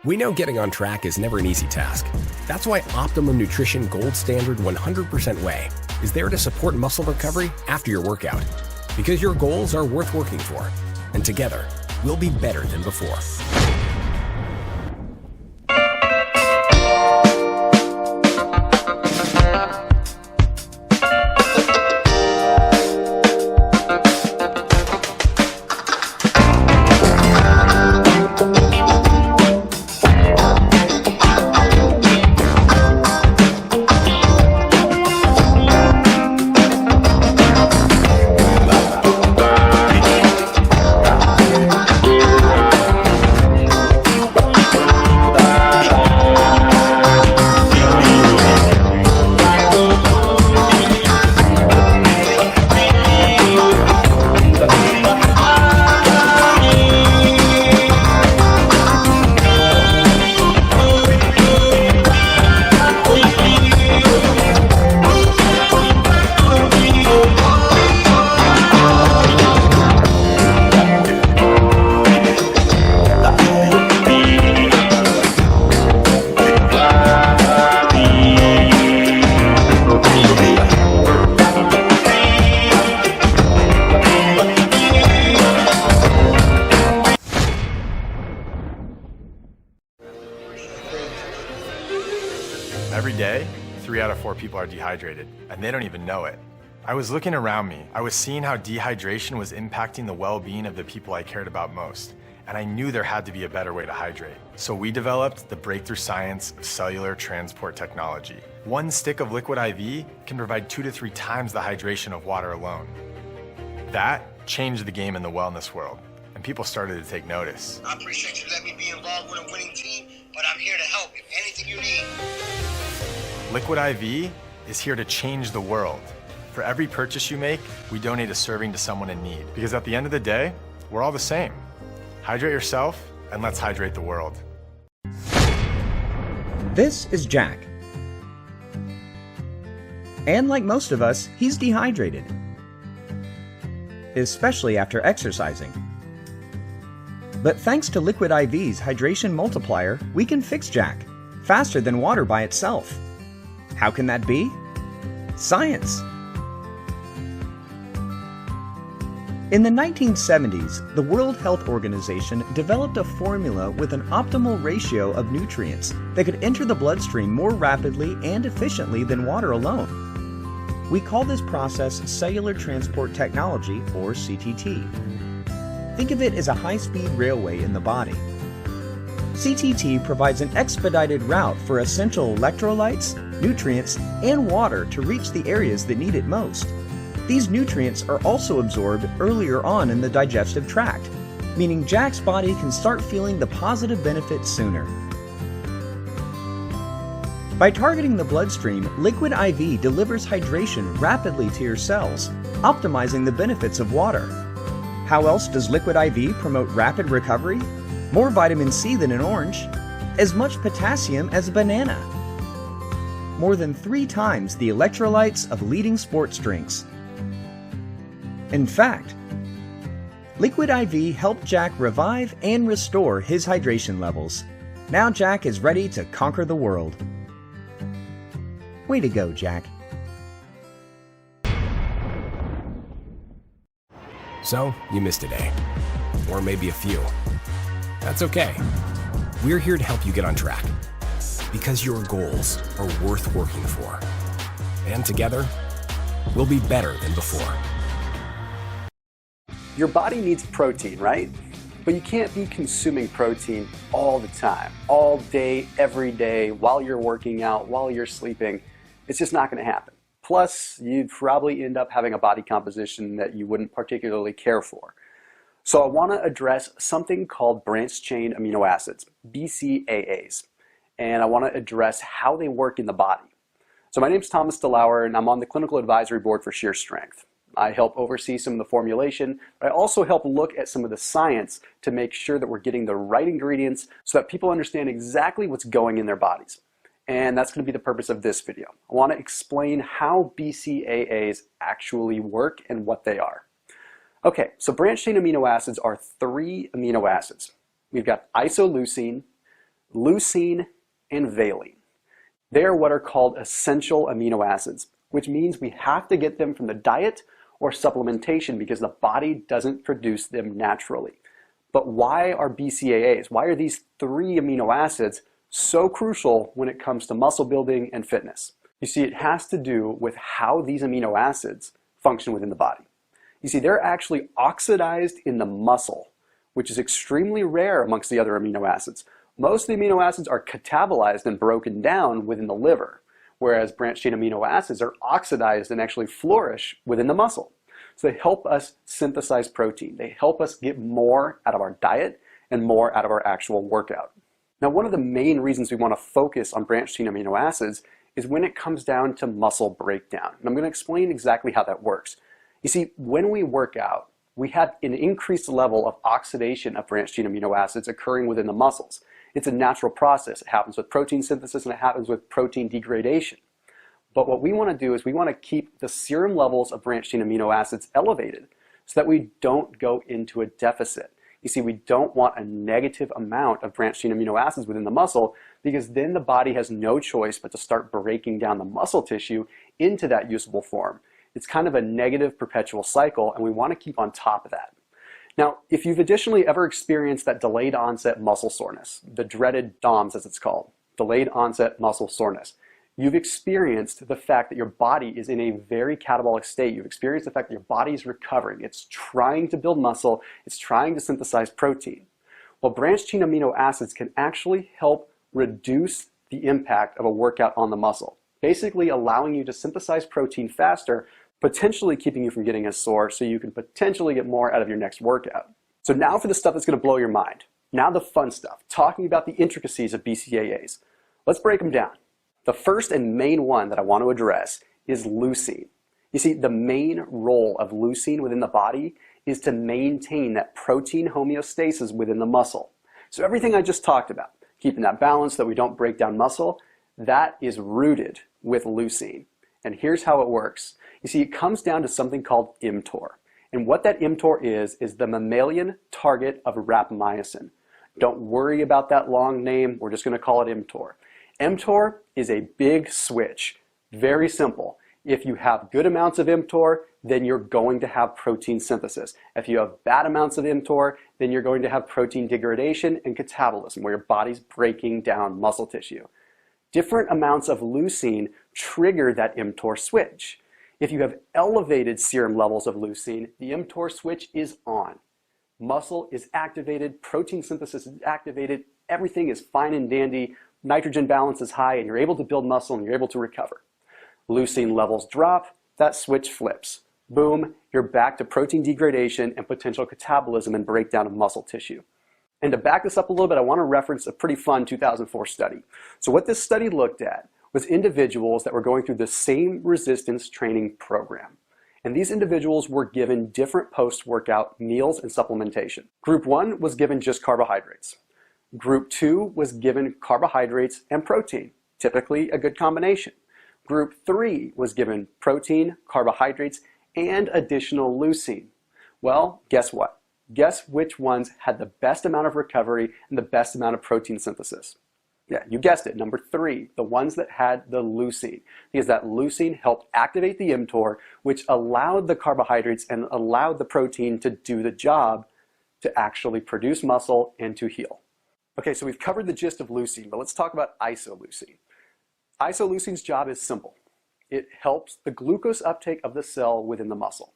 We know getting on track is never an easy task. That's why Optimum Nutrition Gold Standard 100% Whey is there to support muscle recovery after your workout. Because your goals are worth working for. And together, we'll be better than before. Every day, 3 out of 4 people are dehydrated, and they don't even know it. I was looking around me. I was seeing how dehydration was impacting the well-being of the people I cared about most, and I knew there had to be a better way to hydrate. So we developed the breakthrough science of cellular transport technology. 1 stick of liquid IV can provide 2 to 3 times the hydration of water alone. That changed the game in the wellness world, and people started to take notice. I appreciate you letting me be involved with a winning team, but I'm here to help if anything you need. Liquid IV is here to change the world. For every purchase you make, we donate a serving to someone in need. Because at the end of the day, we're all the same. Hydrate yourself, and let's hydrate the world. This is Jack. And like most of us, he's dehydrated. Especially after exercising. But thanks to Liquid IV's hydration multiplier, we can fix Jack faster than water by itself. How can that be? Science! In the 1970s, the World Health Organization developed a formula with an optimal ratio of nutrients that could enter the bloodstream more rapidly and efficiently than water alone. We call this process cellular transport technology, or CTT. Think of it as a high-speed railway in the body. CTT provides an expedited route for essential electrolytes, nutrients, and water to reach the areas that need it most. These nutrients are also absorbed earlier on in the digestive tract, meaning Jack's body can start feeling the positive benefits sooner. By targeting the bloodstream, Liquid IV delivers hydration rapidly to your cells, optimizing the benefits of water. How else does Liquid IV promote rapid recovery? More vitamin C than an orange, as much potassium as a banana. More than 3 times the electrolytes of leading sports drinks. In fact, Liquid IV helped Jack revive and restore his hydration levels. Now Jack is ready to conquer the world. Way to go, Jack. So, you missed a day. Or maybe a few. That's okay. We're here to help you get on track. Because your goals are worth working for. And together, we'll be better than before. Your body needs protein, right? But you can't be consuming protein all the time, all day, every day, while you're working out, while you're sleeping. It's just not going to happen. Plus, you'd probably end up having a body composition that you wouldn't particularly care for. So I want to address something called branched-chain amino acids, BCAAs. And I want to address how they work in the body. So my name is Thomas DeLauer, and I'm on the Clinical Advisory Board for Sheer Strength. I help oversee some of the formulation, but I also help look at some of the science to make sure that we're getting the right ingredients so that people understand exactly what's going in their bodies. And that's going to be the purpose of this video. I want to explain how BCAAs actually work and what they are. Okay, so branched-chain amino acids are 3 amino acids. We've got isoleucine, leucine and valine. They are what are called essential amino acids, which means we have to get them from the diet or supplementation because the body doesn't produce them naturally. But why are BCAAs, why are these 3 amino acids so crucial when it comes to muscle building and fitness? You see, it has to do with how these amino acids function within the body. You see, they're actually oxidized in the muscle, which is extremely rare amongst the other amino acids. Most of the amino acids are catabolized and broken down within the liver, whereas branched-chain amino acids are oxidized and actually flourish within the muscle. So they help us synthesize protein. They help us get more out of our diet and more out of our actual workout. Now, one of the main reasons we want to focus on branched-chain amino acids is when it comes down to muscle breakdown. And I'm going to explain exactly how that works. You see, when we work out, we have an increased level of oxidation of branched-chain amino acids occurring within the muscles. It's a natural process. It happens with protein synthesis and it happens with protein degradation. But what we want to do is we want to keep the serum levels of branched-chain amino acids elevated so that we don't go into a deficit. You see, we don't want a negative amount of branched-chain amino acids within the muscle because then the body has no choice but to start breaking down the muscle tissue into that usable form. It's kind of a negative perpetual cycle, and we want to keep on top of that. Now, if you've additionally ever experienced that delayed onset muscle soreness, the dreaded DOMS as it's called, delayed onset muscle soreness, you've experienced the fact that your body is in a very catabolic state. You've experienced the fact that your body is recovering. It's trying to build muscle. It's trying to synthesize protein. Well, branched-chain amino acids can actually help reduce the impact of a workout on the muscle, basically allowing you to synthesize protein faster, potentially keeping you from getting as sore so you can potentially get more out of your next workout. So now for the stuff that's going to blow your mind. Now the fun stuff, talking about the intricacies of BCAAs. Let's break them down. The first and main one that I want to address is leucine. You see, the main role of leucine within the body is to maintain that protein homeostasis within the muscle. So everything I just talked about, keeping that balance so that we don't break down muscle, that is rooted with leucine. And here's how it works. You see, it comes down to something called mTOR. And what that mTOR is the mammalian target of rapamycin. Don't worry about that long name. We're just going to call it mTOR. mTOR is a big switch. Very simple. If you have good amounts of mTOR, then you're going to have protein synthesis. If you have bad amounts of mTOR, then you're going to have protein degradation and catabolism, where your body's breaking down muscle tissue. Different amounts of leucine trigger that mTOR switch. If you have elevated serum levels of leucine, the mTOR switch is on. Muscle is activated, protein synthesis is activated, everything is fine and dandy, nitrogen balance is high, and you're able to build muscle and you're able to recover. Leucine levels drop, that switch flips. Boom, you're back to protein degradation and potential catabolism and breakdown of muscle tissue. And to back this up a little bit, I want to reference a pretty fun 2004 study. So what this study looked at was individuals that were going through the same resistance training program. And these individuals were given different post-workout meals and supplementation. Group 1 was given just carbohydrates. Group 2 was given carbohydrates and protein, typically a good combination. Group 3 was given protein, carbohydrates, and additional leucine. Well, guess what? Guess which ones had the best amount of recovery and the best amount of protein synthesis? Yeah, you guessed it, number 3, the ones that had the leucine, because that leucine helped activate the mTOR, which allowed the carbohydrates and allowed the protein to do the job to actually produce muscle and to heal. Okay, so we've covered the gist of leucine, but let's talk about isoleucine. Isoleucine's job is simple. It helps the glucose uptake of the cell within the muscle.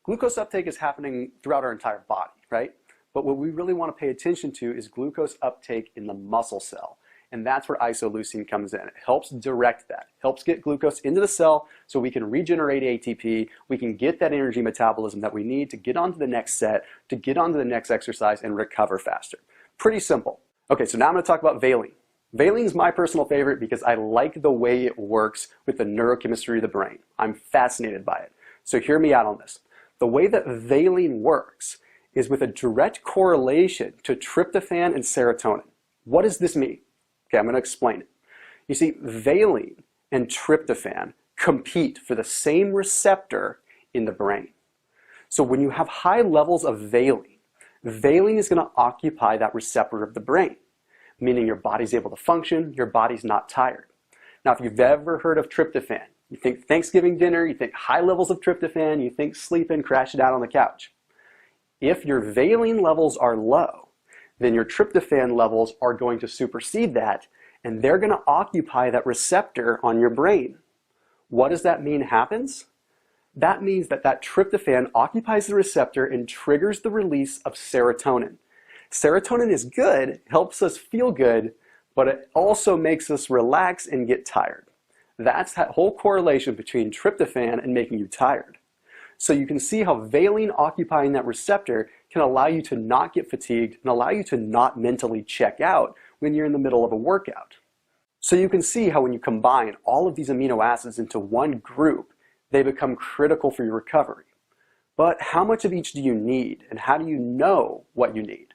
Glucose uptake is happening throughout our entire body, right? But what we really want to pay attention to is glucose uptake in the muscle cell. And that's where isoleucine comes in. It helps direct that, helps get glucose into the cell so we can regenerate ATP, we can get that energy metabolism that we need to get onto the next set, to get onto the next exercise and recover faster. Pretty simple. Okay, so now I'm going to talk about valine. Valine is my personal favorite because I like the way it works with the neurochemistry of the brain. I'm fascinated by it. So hear me out on this. The way that valine works is with a direct correlation to tryptophan and serotonin. What does this mean? Okay, I'm going to explain it. You see, valine and tryptophan compete for the same receptor in the brain. So when you have high levels of valine, valine is going to occupy that receptor of the brain. meaning your body's able to function, your body's not tired. Now, if you've ever heard of tryptophan, you think Thanksgiving dinner, you think high levels of tryptophan, you think sleeping, crashing out on the couch. If your valine levels are low, then your tryptophan levels are going to supersede that, and they're going to occupy that receptor on your brain. What does that mean happens? That means that tryptophan occupies the receptor and triggers the release of serotonin. Serotonin is good, helps us feel good, but it also makes us relax and get tired. That's that whole correlation between tryptophan and making you tired. So you can see how valine occupying that receptor can allow you to not get fatigued and allow you to not mentally check out when you're in the middle of a workout. So you can see how when you combine all of these amino acids into one group, they become critical for your recovery. But how much of each do you need, and how do you know what you need?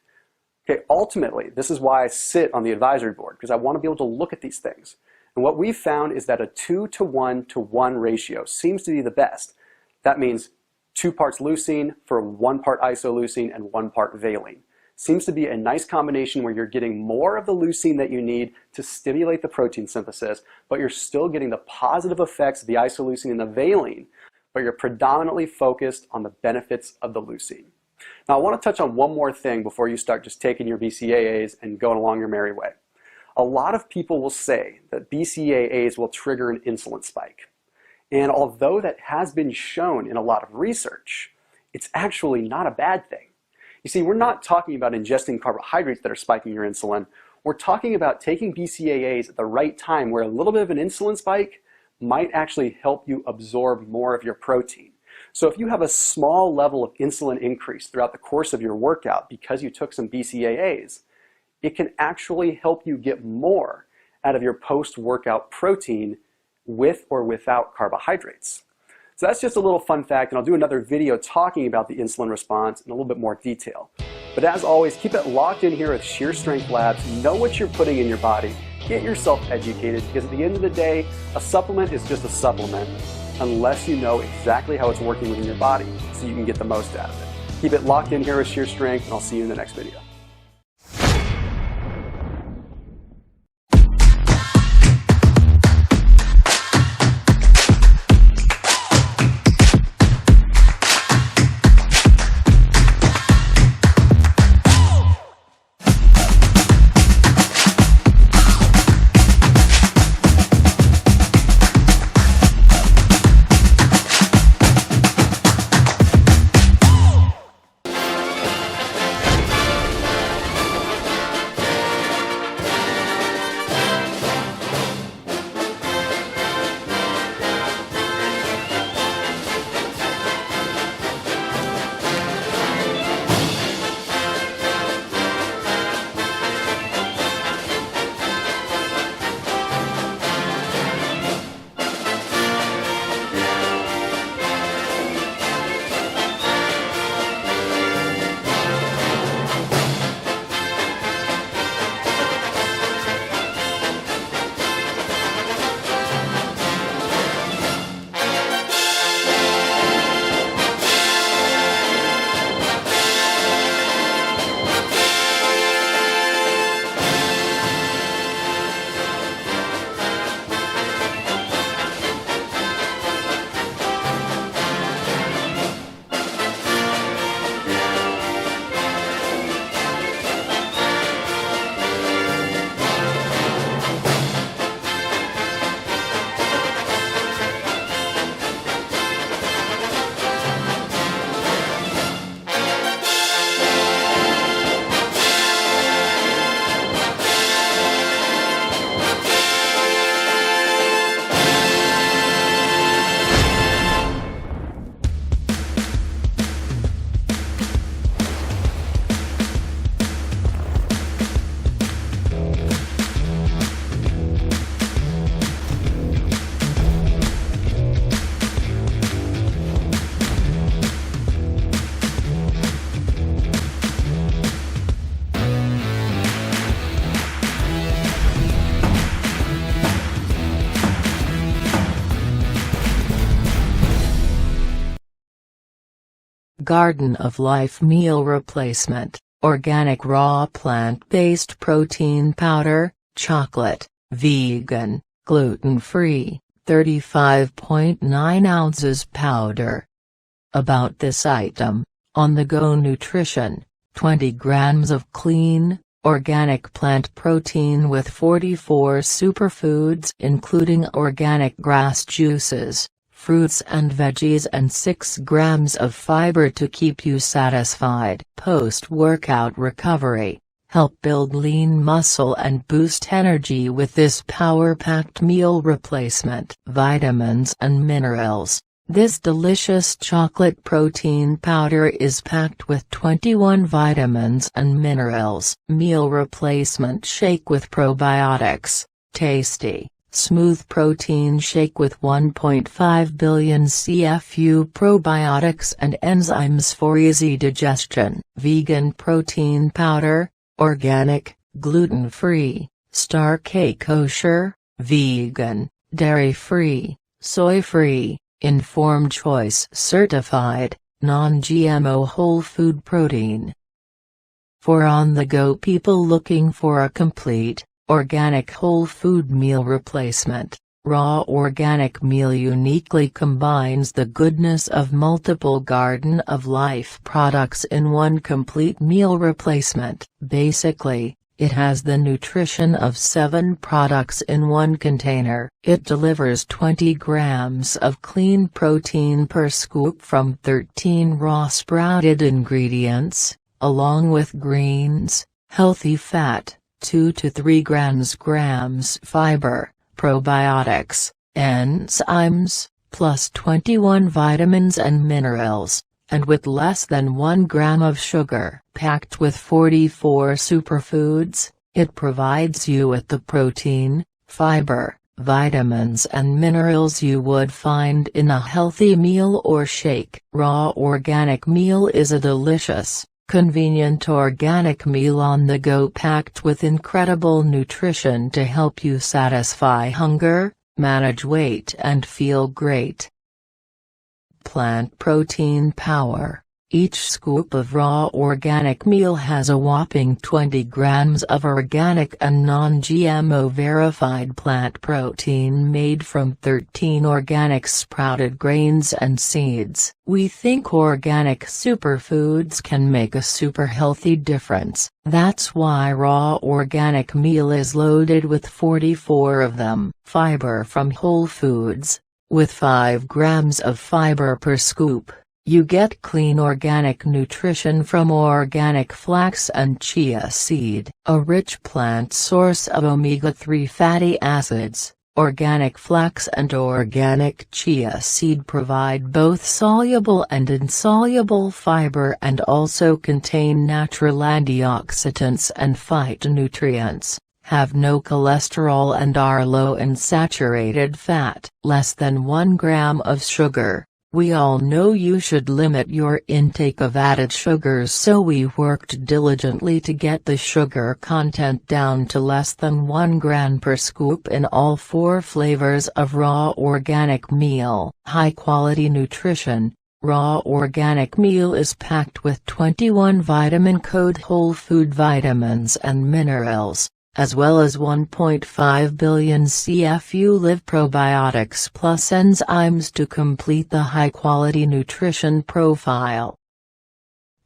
Okay, ultimately, this is why I sit on the advisory board, because I want to be able to look at these things. And what we've found is that a 2:1 ratio seems to be the best. That means 2 parts leucine for 1 part isoleucine and 1 part valine. Seems to be a nice combination where you're getting more of the leucine that you need to stimulate the protein synthesis, but you're still getting the positive effects of the isoleucine and the valine, but you're predominantly focused on the benefits of the leucine. Now, I want to touch on one more thing before you start just taking your BCAAs and going along your merry way. A lot of people will say that BCAAs will trigger an insulin spike. And although that has been shown in a lot of research, it's actually not a bad thing. You see, we're not talking about ingesting carbohydrates that are spiking your insulin. We're talking about taking BCAAs at the right time where a little bit of an insulin spike might actually help you absorb more of your protein. So if you have a small level of insulin increase throughout the course of your workout because you took some BCAAs, it can actually help you get more out of your post-workout protein with or without carbohydrates. So that's just a little fun fact, and I'll do another video talking about the insulin response in a little bit more detail. But as always, keep it locked in here with Sheer Strength Labs. Know what you're putting in your body. Get yourself educated, because at the end of the day, a supplement is just a supplement unless you know exactly how it's working within your body so you can get the most out of it. Keep it locked in here with Sheer Strength, and I'll see you in the next video. Garden of Life Meal Replacement. organic raw plant-based protein powder, chocolate, vegan, gluten-free, 35.9 ounces powder. About this item: on-the-go nutrition, 20 grams of clean, organic plant protein with 44 superfoods including organic grass juices, fruits and veggies, and 6 grams of fiber to keep you satisfied. Post-workout recovery. Help build lean muscle and boost energy with this power-packed meal replacement. Vitamins and minerals. This delicious chocolate protein powder is packed with 21 vitamins and minerals. Meal replacement shake with probiotics. Tasty, smooth protein shake with 1.5 billion CFU probiotics and enzymes for easy digestion. Vegan protein powder, organic, gluten-free, Star-K kosher, vegan, dairy-free, soy-free, informed choice certified, non-GMO whole food protein. For on-the-go people looking for a complete, organic whole food meal replacement, Raw Organic Meal uniquely combines the goodness of multiple Garden of Life products in one complete meal replacement. Basically, it has the nutrition of 7 products in one container. It delivers 20 grams of clean protein per scoop from 13 raw sprouted ingredients, along with greens, healthy fat, 2 to 3 grams fiber, probiotics, enzymes, plus 21 vitamins and minerals, and with less than 1 gram of sugar. Packed with 44 superfoods, it provides you with the protein, fiber, vitamins and minerals you would find in a healthy meal or shake. Raw Organic Meal is a delicious, convenient organic meal on the go packed with incredible nutrition to help you satisfy hunger, manage weight and feel great. Plant protein power. Each scoop of raw organic meal has a whopping 20 grams of organic and non-GMO verified plant protein made from 13 organic sprouted grains and seeds. We think organic superfoods can make a super healthy difference. That's why Raw Organic Meal is loaded with 44 of them. Fiber from whole foods. With 5 grams of fiber per scoop, you get clean organic nutrition from organic flax and chia seed, a rich plant source of omega-3 fatty acids. Organic flax and organic chia seed provide both soluble and insoluble fiber and also contain natural antioxidants and phytonutrients, have no cholesterol and are low in saturated fat. Less than 1 gram of sugar. We all know you should limit your intake of added sugars, so we worked diligently to get the sugar content down to less than 1 gram per scoop in all 4 flavors of Raw Organic Meal. High-quality nutrition. Raw Organic Meal is packed with 21 vitamin code whole food vitamins and minerals, as well as 1.5 billion CFU live probiotics plus enzymes to complete the high-quality nutrition profile.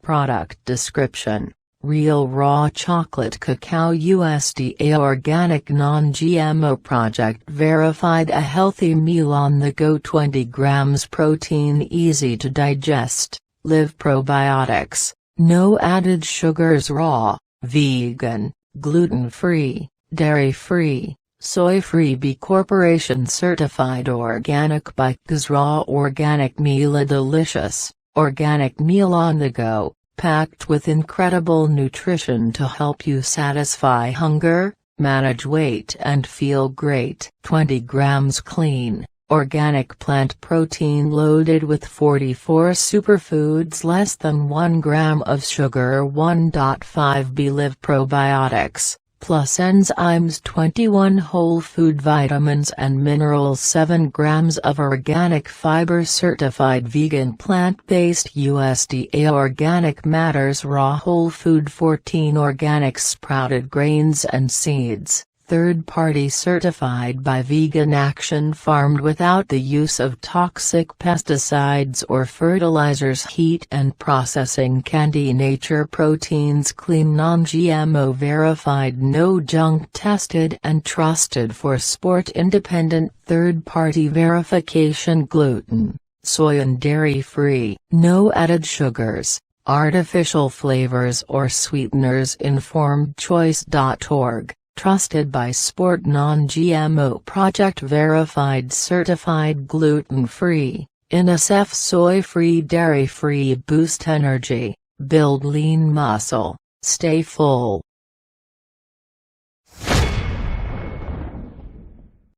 Product description: Real raw chocolate cacao, USDA organic non-GMO project verified, a healthy meal on the go, 20 grams protein, easy to digest, live probiotics, no added sugars, raw, vegan, gluten-free, dairy-free, soy-free, B Corporation certified organic by CreaPure. Raw Organic Meal, a delicious, organic meal on the go, packed with incredible nutrition to help you satisfy hunger, manage weight and feel great. 20 grams clean, organic plant protein loaded with 44 superfoods, less than 1 gram of sugar, 1.5 B live probiotics, plus enzymes, 21 whole food vitamins and minerals, 7 grams of organic fiber, certified vegan plant-based USDA organic matters, raw whole food, 14 organic sprouted grains and seeds, third-party certified by Vegan Action, farmed without the use of toxic pesticides or fertilizers, heat and processing, candy, nature proteins, clean, non-GMO, verified, no junk, tested and trusted for sport, independent third-party verification, gluten, soy and dairy-free, no added sugars, artificial flavors or sweeteners, informedchoice.org. Trusted by Sport, non-GMO project verified, certified, gluten-free, NSF, soy-free, dairy-free, boost energy, build lean muscle, stay full.